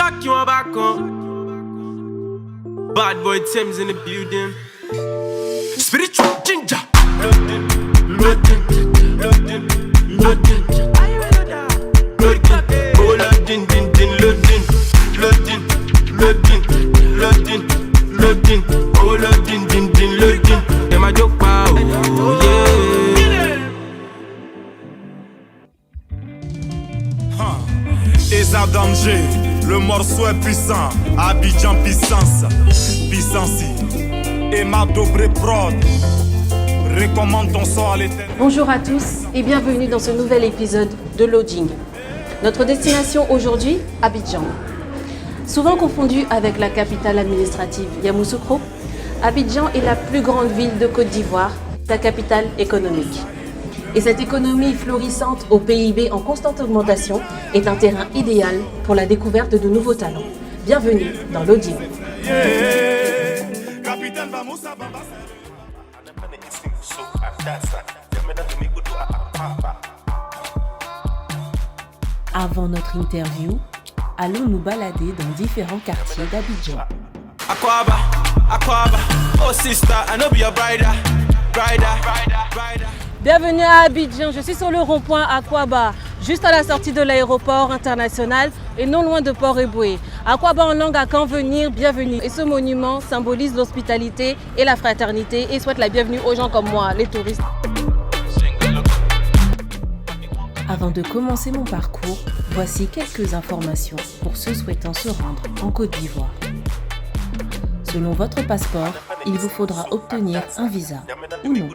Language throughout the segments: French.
back, you are back on. Bad boy Thames in the building. Spiritual ginger. Loading, loading, loading, loading. Loading, oh loading, din, din, loading, loading, loading, loading, loading, oh loading, din, din, loading. Dem a joke pa, oh yeah. Esa danger, le morceau est puissant. Abidjan puissance, puissance. Et ma dobre prod. Recommande ton sort à l'éternel. Bonjour à tous et bienvenue dans ce nouvel épisode de Loading. Notre destination aujourd'hui, Abidjan. Souvent confondue avec la capitale administrative Yamoussoukro, Abidjan est la plus grande ville de Côte d'Ivoire, sa capitale économique. Et cette économie florissante au PIB en constante augmentation est un terrain idéal pour la découverte de nouveaux talents. Bienvenue dans Loading. Avant notre interview, allons nous balader dans différents quartiers d'Abidjan. Aquaba, Aquaba, oh sister, I know be your brider. Bienvenue à Abidjan, je suis sur le rond-point Aquaba, juste à la sortie de l'aéroport international et non loin de Port-Eboué. Aquaba en langue à quand venir, bienvenue. Et ce monument symbolise l'hospitalité et la fraternité et souhaite la bienvenue aux gens comme moi, les touristes. Avant de commencer mon parcours, voici quelques informations pour ceux souhaitant se rendre en Côte d'Ivoire. Selon votre passeport, il vous faudra obtenir un visa ou non.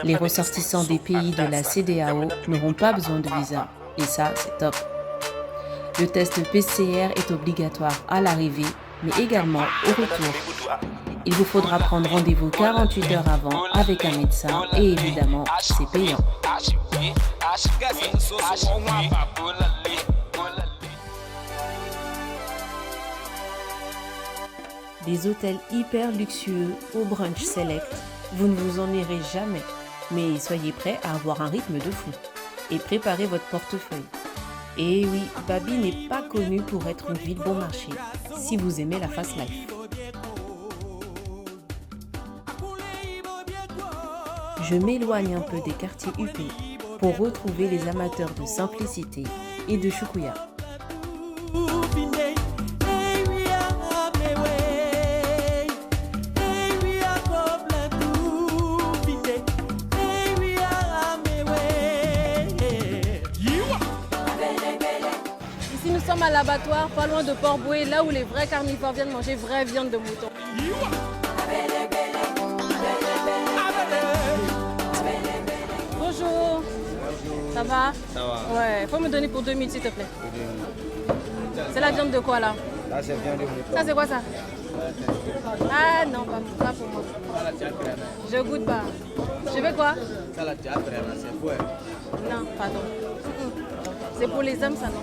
Les ressortissants des pays de la CEDEAO n'auront pas besoin de visa et ça, c'est top. Le test PCR est obligatoire à l'arrivée, mais également au retour. Il vous faudra prendre rendez-vous 48 heures avant avec un médecin et évidemment, c'est payant. Des hôtels hyper luxueux au brunch select, vous ne vous en irez jamais. Mais soyez prêts à avoir un rythme de fou. Et préparez votre portefeuille. Et oui, Babi n'est pas connu pour être une ville bon marché, si vous aimez la fast life. Je m'éloigne un peu des quartiers huppés pour retrouver les amateurs de simplicité et de choukouya. Ici nous sommes à l'abattoir, pas loin de Port-Boué, là où les vrais carnivores viennent manger vraie viande de mouton. Bonjour. Ça va? Ça va. Ouais, faut me donner pour 2000 s'il te plaît. C'est la viande de quoi là? Là, c'est bien de mouton. Ça c'est quoi ça? Ah non, pas pour moi. Je goûte pas. Je veux quoi? Ça, là, tu as vraiment, c'est fouet. Non, pardon. C'est pour les hommes ça non?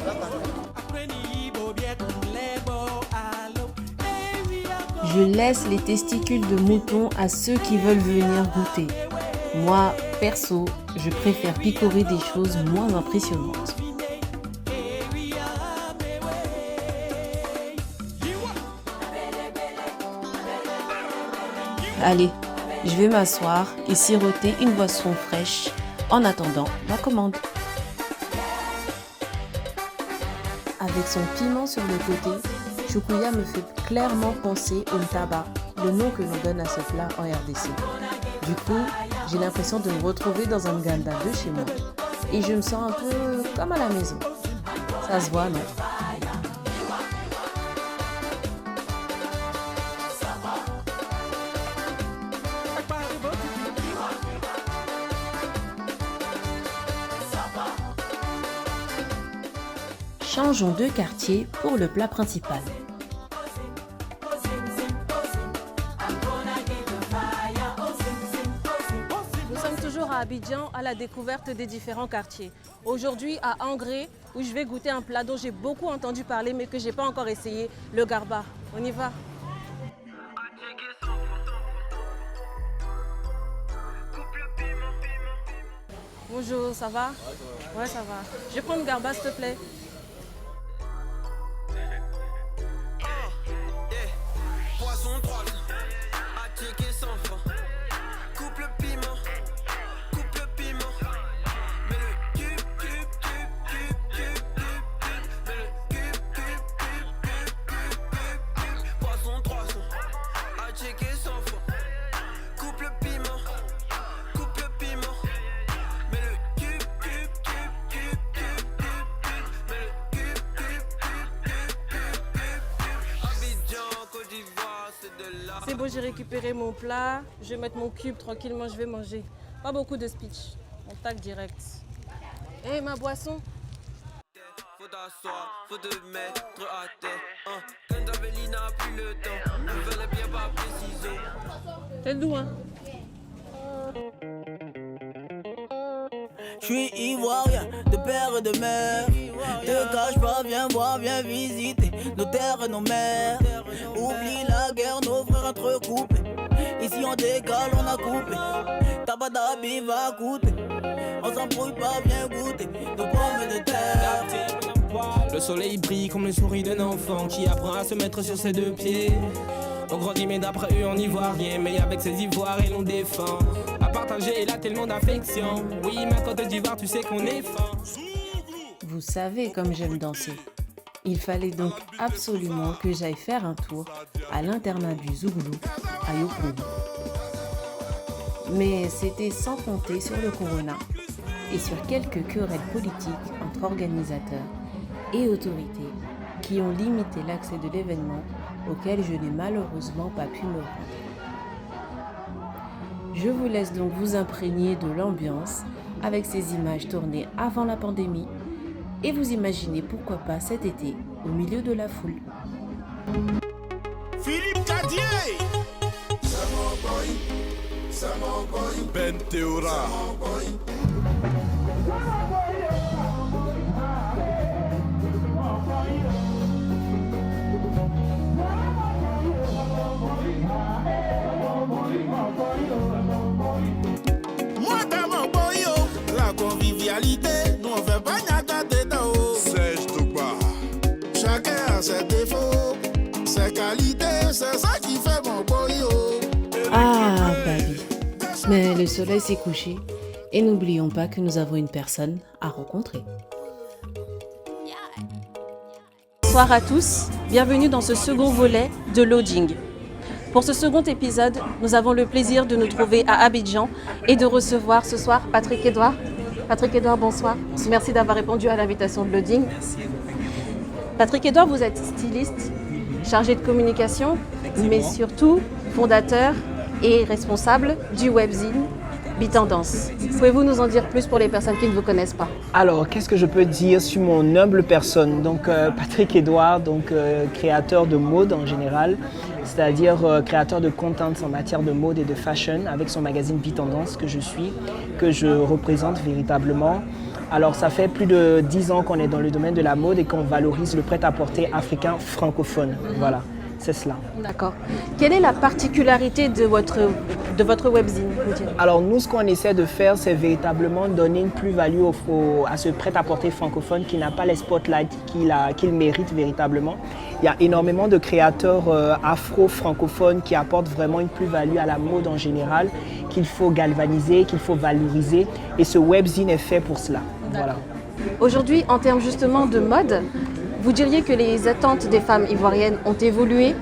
Je laisse les testicules de mouton à ceux qui veulent venir goûter. Moi, perso, je préfère picorer des choses moins impressionnantes. Allez, je vais m'asseoir et siroter une boisson fraîche en attendant ma commande. Avec son piment sur le côté, choukouya me fait clairement penser au ntaba, le nom que l'on donne à ce plat en RDC. Du coup, j'ai l'impression de me retrouver dans un nganda de chez moi. Et je me sens un peu comme à la maison. Ça se voit, non? Changeons de quartier pour le plat principal. Nous sommes toujours à Abidjan à la découverte des différents quartiers. Aujourd'hui à Angré où je vais goûter un plat dont j'ai beaucoup entendu parler mais que je n'ai pas encore essayé, le garba. On y va? Bonjour, ça va? Ouais, ça va. Je vais prendre garba, s'il te plaît. c'est bon, j'ai récupéré mon plat. Je vais mettre mon cube tranquillement, je vais manger. Pas beaucoup de speech. On tac direct. Hé, ma boisson. Faut t'asseoir, faut te mettre à terre. Quand Amélie n'a plus le temps, ne fallait bien pas préciser. C'est doux, hein? Je suis ivoirien, de père et de mère. Te cache pas, viens voir, viens visiter nos terres et nos mers. Oublie la guerre, nos frères entrecoupés. Ici on décale, on a coupé. Tabadabi va coûter. On s'embrouille pas, viens goûter nos pommes de terre. Le soleil brille comme le sourire d'un enfant qui apprend à se mettre sur ses deux pieds. On grandit mais d'après eux on n'y voit rien. Mais avec ces ivoires ils nous défend. À partager il a tellement d'affection. Oui ma Côte d'Ivoire tu sais qu'on est fort. Vous savez comme j'aime danser. Il fallait donc absolument que j'aille faire un tour à l'internat du Zouglou à Yopougon. Mais c'était sans compter sur le corona et sur quelques querelles politiques entre organisateurs et autorités qui ont limité l'accès de l'événement auquel je n'ai malheureusement pas pu me rendre. Je vous laisse donc vous imprégner de l'ambiance avec ces images tournées avant la pandémie et vous imaginez pourquoi pas cet été au milieu de la foule. Philippe Cadier. Ben Théora. Moi dans mon boyo, la convivialité, nous on fait pas nada dedans. Serge Touba. Chacun a ses défauts, ses qualités, c'est ça qui fait mon boyo. Ah, baby. Mais le soleil s'est couché et n'oublions pas que nous avons une personne à rencontrer. Bonsoir à tous, bienvenue dans ce second volet de Loading. Pour ce second épisode, nous avons le plaisir de nous trouver à Abidjan et de recevoir ce soir Patrick Edouard. Patrick Edouard, bonsoir. Merci d'avoir répondu à l'invitation de Loading. Patrick Edouard, vous êtes styliste, chargé de communication, mais surtout fondateur et responsable du webzine Bitendance. Pouvez-vous nous en dire plus pour les personnes qui ne vous connaissent pas? Alors, qu'est-ce que je peux dire sur mon humble personne? Donc, Patrick Edouard, créateur de mode en général, c'est-à-dire créateur de content en matière de mode et de fashion avec son magazine Bitendance que je suis, que je représente véritablement. Alors, ça fait plus de 10 ans qu'on est dans le domaine de la mode et qu'on valorise le prêt-à-porter africain francophone. Voilà. C'est cela. D'accord. Quelle est la particularité de votre webzine? Alors nous, ce qu'on essaie de faire, c'est véritablement donner une plus-value à ce prêt-à-porter francophone qui n'a pas les spotlights qu'il mérite véritablement. Il y a énormément de créateurs afro-francophones qui apportent vraiment une plus-value à la mode en général, qu'il faut galvaniser, qu'il faut valoriser. Et ce webzine est fait pour cela. Voilà. Aujourd'hui, en termes justement de mode, vous diriez que les attentes des femmes ivoiriennes ont évolué?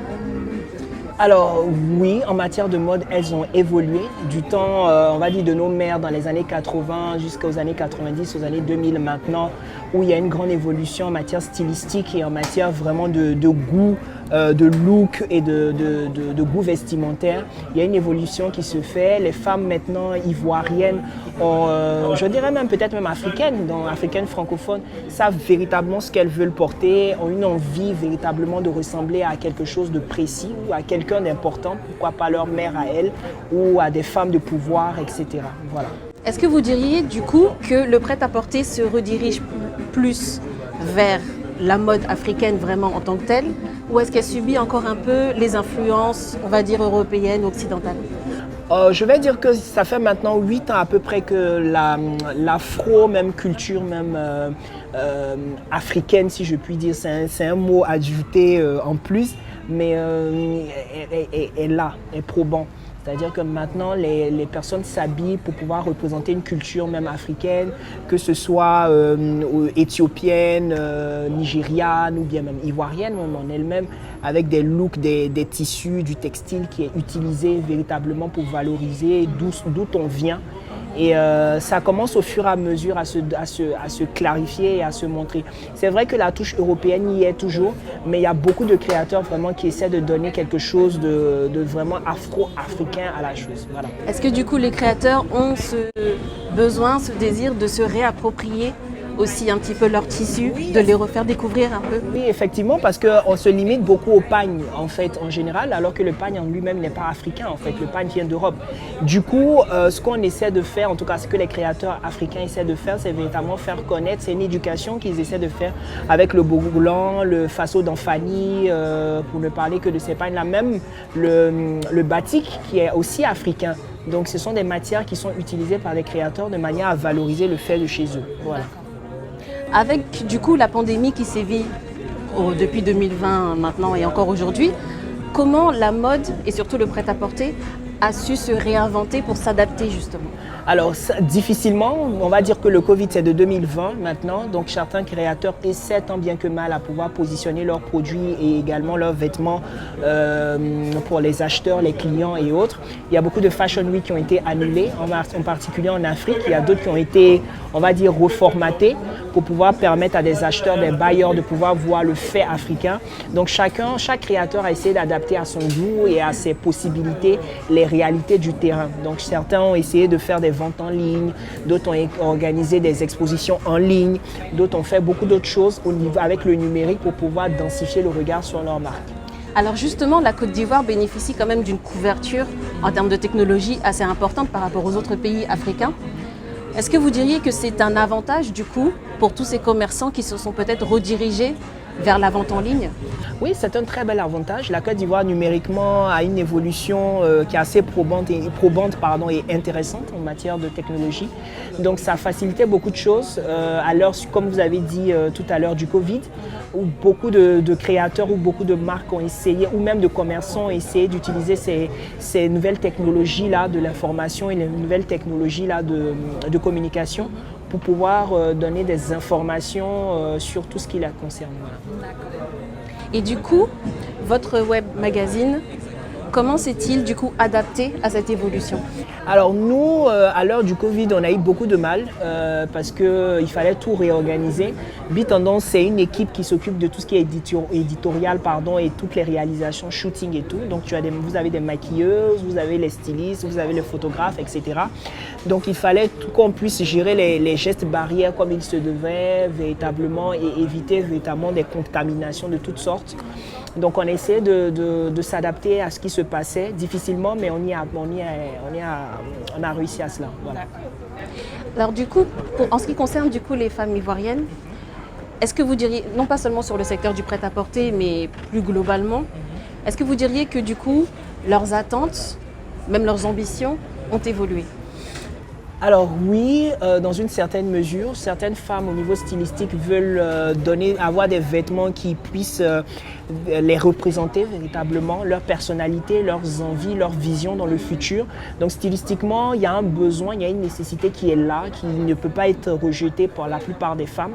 Alors oui, en matière de mode, elles ont évolué du temps, on va dire, de nos mères dans les années 80 jusqu'aux années 90, aux années 2000 maintenant, où il y a une grande évolution en matière stylistique et en matière vraiment de goût, de look et de goût vestimentaire. Il y a une évolution qui se fait. Les femmes maintenant ivoiriennes, je dirais même peut-être même africaines, donc africaines francophones, savent véritablement ce qu'elles veulent porter, ont une envie véritablement de ressembler à quelque chose de précis ou à quelqu'un d'important, pourquoi pas leur mère à elles ou à des femmes de pouvoir, etc. Voilà. Est-ce que vous diriez du coup que le prêt-à-porter se redirige plus vers la mode africaine vraiment en tant que telle, ou est-ce qu'elle subit encore un peu les influences, on va dire, européennes, occidentales? Je vais dire que ça fait maintenant 8 ans à peu près que l'afro, même culture, même africaine, si je puis dire, c'est un mot ajouté en plus, mais est là, est probant. C'est-à-dire que maintenant, les personnes s'habillent pour pouvoir représenter une culture même africaine, que ce soit éthiopienne, nigériane ou bien même ivoirienne en elle-même, avec des looks, des tissus, du textile qui est utilisé véritablement pour valoriser d'où on vient Et ça commence au fur et à mesure à se clarifier et à se montrer. C'est vrai que la touche européenne y est toujours, mais il y a beaucoup de créateurs vraiment qui essaient de donner quelque chose de vraiment afro-africain à la chose. Voilà. Est-ce que du coup les créateurs ont ce besoin, ce désir de se réapproprier aussi un petit peu leur tissu, de les refaire découvrir un peu? Oui, effectivement, parce qu'on se limite beaucoup au pagne en fait en général, alors que le pagne en lui-même n'est pas africain en fait, le pagne vient d'Europe. Du coup, ce qu'on essaie de faire, en tout cas ce que les créateurs africains essaient de faire, c'est véritablement faire connaître, c'est une éducation qu'ils essaient de faire avec le bourgulan, le faso d'Anfani, pour ne parler que de ces pagnes-là, même le batik qui est aussi africain. Donc ce sont des matières qui sont utilisées par les créateurs de manière à valoriser le fait de chez eux. Voilà. Avec du coup la pandémie qui sévit depuis 2020 maintenant et encore aujourd'hui, comment la mode et surtout le prêt-à-porter a su se réinventer pour s'adapter justement? Alors difficilement, on va dire que le Covid c'est de 2020 maintenant, donc certains créateurs essaient tant bien que mal à pouvoir positionner leurs produits et également leurs vêtements pour les acheteurs, les clients et autres. Il y a beaucoup de Fashion Week qui ont été annulés, en particulier en Afrique. Il y a d'autres qui ont été, on va dire, reformatés pour pouvoir permettre à des acheteurs, des bailleurs de pouvoir voir le fait africain. Donc chaque créateur a essayé d'adapter à son goût et à ses possibilités les réalités du terrain. Donc certains ont essayé de faire des ventes en ligne, d'autres ont organisé des expositions en ligne, d'autres ont fait beaucoup d'autres choses avec le numérique pour pouvoir densifier le regard sur leur marque. Alors justement, la Côte d'Ivoire bénéficie quand même d'une couverture en termes de technologie assez importante par rapport aux autres pays africains. Est-ce que vous diriez que c'est un avantage du coup pour tous ces commerçants qui se sont peut-être redirigés vers la vente en ligne? Oui, c'est un très bel avantage. La Côte d'Ivoire numériquement a une évolution qui est assez probante et intéressante en matière de technologie. Donc ça a facilité beaucoup de choses à l'heure, comme vous avez dit tout à l'heure, du Covid, où beaucoup de créateurs ou beaucoup de marques ont essayé, ou même de commerçants ont essayé d'utiliser ces nouvelles technologies-là de l'information et les nouvelles technologies-là de communication pour pouvoir donner des informations sur tout ce qui la concerne. Et du coup, votre web magazine, comment s'est-il du coup adapté à cette évolution? Alors nous, à l'heure du Covid, on a eu beaucoup de mal parce qu'il fallait tout réorganiser. Bitendance, c'est une équipe qui s'occupe de tout ce qui est éditorial et toutes les réalisations, shooting et tout. Donc vous avez des maquilleuses, vous avez les stylistes, vous avez les photographes, etc. Donc il fallait qu'on puisse gérer les gestes barrières comme il se devait véritablement et éviter véritablement des contaminations de toutes sortes. Donc on essaie de s'adapter à ce qui se passait difficilement, mais on a réussi à cela. Voilà. Alors du coup, en ce qui concerne du coup les femmes ivoiriennes, est-ce que vous diriez, non pas seulement sur le secteur du prêt-à-porter, mais plus globalement, est-ce que vous diriez que du coup leurs attentes, même leurs ambitions, ont évolué? Alors oui, dans une certaine mesure, certaines femmes au niveau stylistique veulent avoir des vêtements qui puissent les représenter véritablement, leur personnalité, leurs envies, leur vision dans le futur. Donc stylistiquement, il y a un besoin, il y a une nécessité qui est là, qui ne peut pas être rejetée par la plupart des femmes.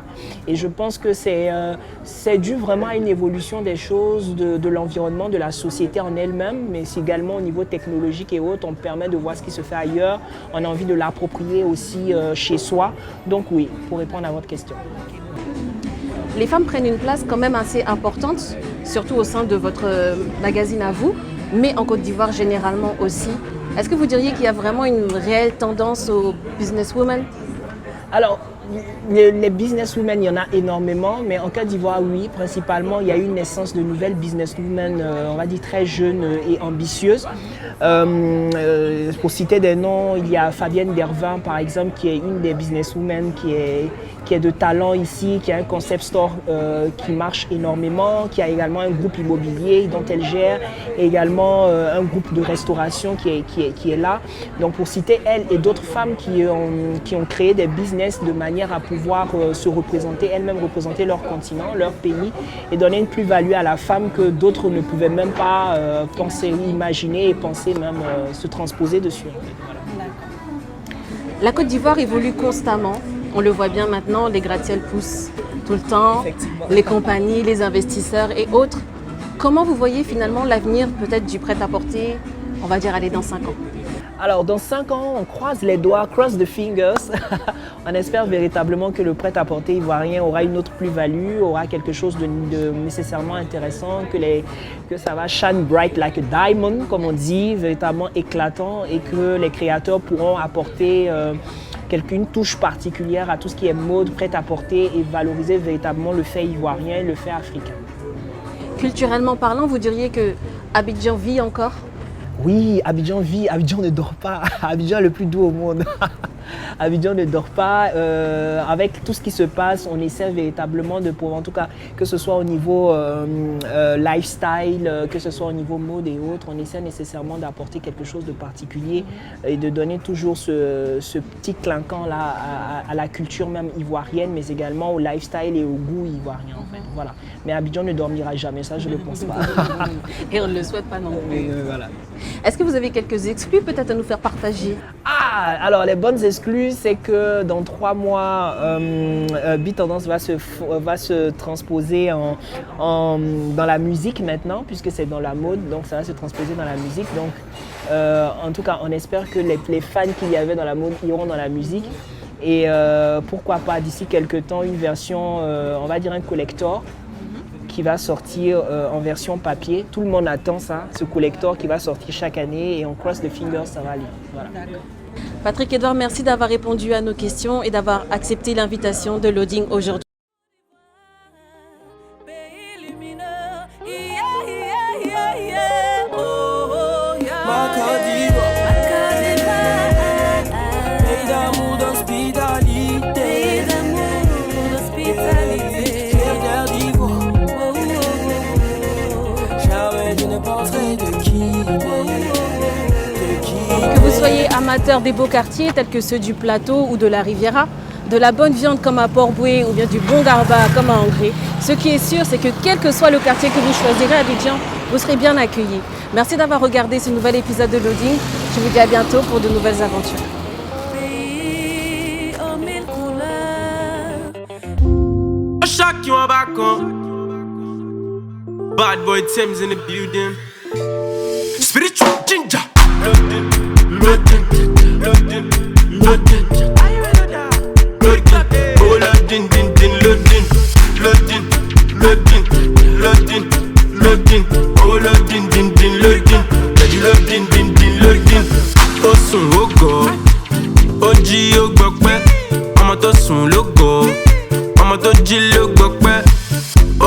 Et je pense que c'est dû vraiment à une évolution des choses, de l'environnement, de la société en elle-même, mais c'est également au niveau technologique et autres, on permet de voir ce qui se fait ailleurs, on a envie de l'approprier aussi chez soi. Donc oui, pour répondre à votre question. Les femmes prennent une place quand même assez importante, surtout au sein de votre magazine à vous, mais en Côte d'Ivoire généralement aussi. Est-ce que vous diriez qu'il y a vraiment une réelle tendance aux businesswomen? Alors, les businesswomen, il y en a énormément, mais en Côte d'Ivoire, oui, principalement, il y a eu une naissance de nouvelles businesswomen, on va dire très jeunes et ambitieuses. Pour citer des noms, il y a Fabienne Dervin, par exemple, qui est une des businesswomen qui est de talent ici, qui a un concept store qui marche énormément, qui a également un groupe immobilier dont elle gère, et également un groupe de restauration qui est là. Donc pour citer elle et d'autres femmes qui ont créé des business de manière à pouvoir se représenter, elles-mêmes représenter leur continent, leur pays, et donner une plus-value à la femme que d'autres ne pouvaient même pas penser, imaginer et penser même se transposer dessus. Voilà. La Côte d'Ivoire évolue constamment. On le voit bien maintenant, les gratte-ciels poussent tout le temps, les compagnies, les investisseurs et autres. Comment vous voyez finalement l'avenir peut-être du prêt-à-porter, on va dire aller dans 5 ans? Alors, dans 5 ans, on croise les doigts, cross the fingers. On espère véritablement que le prêt-à-porter ivoirien aura une autre plus-value, aura quelque chose de nécessairement intéressant, que ça va shine bright like a diamond, comme on dit, véritablement éclatant, et que les créateurs pourront apporter une touche particulière à tout ce qui est mode, prêt-à-porter et valoriser véritablement le fait ivoirien, le fait africain. Culturellement parlant, vous diriez que Abidjan vit encore? Oui, Abidjan vit, Abidjan ne dort pas. Abidjan est le plus doux au monde. Abidjan ne dort pas. Avec tout ce qui se passe, on essaie véritablement de pouvoir, en tout cas, que ce soit au niveau lifestyle, que ce soit au niveau mode et autres, on essaie nécessairement d'apporter quelque chose de particulier et de donner toujours ce petit clinquant-là à la culture même ivoirienne, mais également au lifestyle et au goût ivoirien, en fait. Voilà. Mais Abidjan ne dormira jamais, ça je ne le pense pas. Et on ne le souhaite pas non plus. Voilà. Est-ce que vous avez quelques exclus peut-être à nous faire partager? Alors les bonnes exclus, c'est que dans 3 mois, B-Tendance va se transposer dans la musique maintenant, puisque c'est dans la mode, donc ça va se transposer dans la musique. Donc en tout cas, on espère que les fans qu'il y avait dans la mode iront dans la musique. Et pourquoi pas d'ici quelques temps une version, on va dire un collector, qui va sortir en version papier. Tout le monde attend ça, ce collector qui va sortir chaque année et on cross the fingers, ça va aller. Voilà. Patrick Edouard, merci d'avoir répondu à nos questions et d'avoir accepté l'invitation de Loading aujourd'hui. Que vous soyez amateur des beaux quartiers tels que ceux du Plateau ou de la Riviera, de la bonne viande comme à Port-Boué ou bien du bon garba comme à Angré, ce qui est sûr, c'est que quel que soit le quartier que vous choisirez à Abidjan, vous serez bien accueillis. Merci d'avoir regardé ce nouvel épisode de Loading. Je vous dis à bientôt pour de nouvelles aventures. Shock you on back on. Bad boy Thames in the building. Spiritual ginger. Loading, loading, loading, loading. Are you ready now? Loading, oh loading, din din, loading, loading, loading, loading, loading, oh loading, din din, loading, loading, din din, loading. Osun ogo, oji ogbọpẹ, ọmọ tó sùn lógo, ọmọ tó jí lógo.